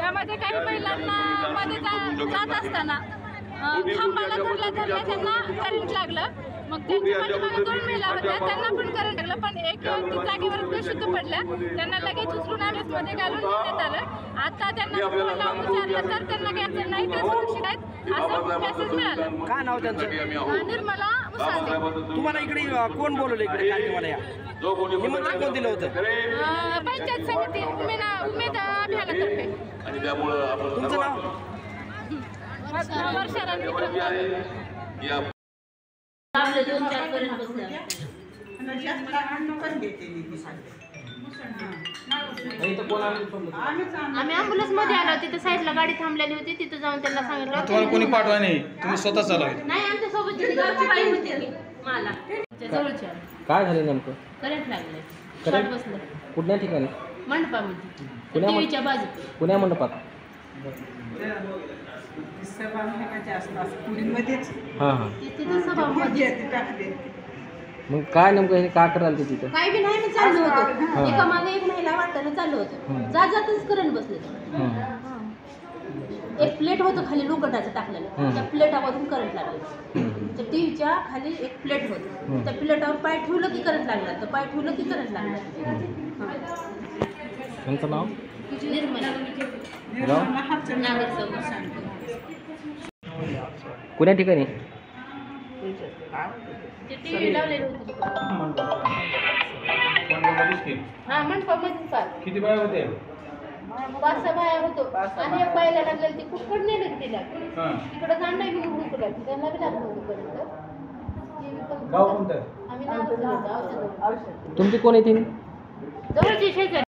त्यामध्ये काही महिलांना मध्ये जात असताना खांबाला धरल्या त्यांना करंट लागलं. मग त्यांच्या पाठीमागे 2 महिला होत्या, त्यांना पण करंट लागलं. पण एक जागेवर बेशुद्ध पडल्या. त्यांना लगेच उचलून ॲम्ब्युलन्समध्ये घालून नेण्यात आलं. आता त्यांना विचारलं तर त्यांना काही अडचण नाही, ते सुरक्षित आहेत असं मेसेज मिळाला. काय नाव त्यांचं? निर्मला मुसांदे. तुम्हाला इकडे कोण बोलवलं इकडे कार्यक्रमाला? या निमंत्रण कोण दिलं होतं? पंचायत समिती उमेद अभियानातर्फे. तुमचं नाव? वर्षा रणविक्रम. आम्ही ॲम्ब्युलन्स मध्ये आलो, तिथे साईडला गाडी थांबलेली होती, तिथे जाऊन त्यांना सांगितलं. तुम्हाला कोणी पाठवा नाही, तुम्ही स्वतः चालवा? नाही, आमच्या सोबत गावची बाई होती मला जवळच्या. काय झालं नेमकं? करंट लागले, शॉर्ट बसलं. कुठल्या ठिकाणी? मंडपामध्ये, पुण्या टीव्हीच्या बाजू. पुण्या मंडपात? हां हां. तिथं सभामध्ये मग काय नेमकं हे का करायला तिथं? काही बी नाही, चालू होतं. एका मागे एक महिला वाटतं चालू होतं. जातच करंट बसलं. एक प्लेट होतं खाली लोखंडाचं टाकलेलं, त्या प्लेटामधून करंट लागलं. त्या टीव्हीच्या खाली एक प्लेट होती, त्या प्लेटावर पाय ठेवलं की करंट लागला, तर पाय ठेवलं की करंट लागला. त्यांचं नाव? निर्मला नागर चौक. कुण्या ठिकाणी? ते टीव्ही लावलेली होती. हा, मंडपामधून पार. किती बाय होते? 5-6 बाया होतो. आणि एक बायला लागलेली, ती कुठं नेली तिला. तिकडं जाणं नाही म्हणून हुकला, त्यांना बी लागलं होतं पर्यंत. गाव कोणतं? आम्ही नागरिक. तुमची कोण येतील? जवळची शेजारी.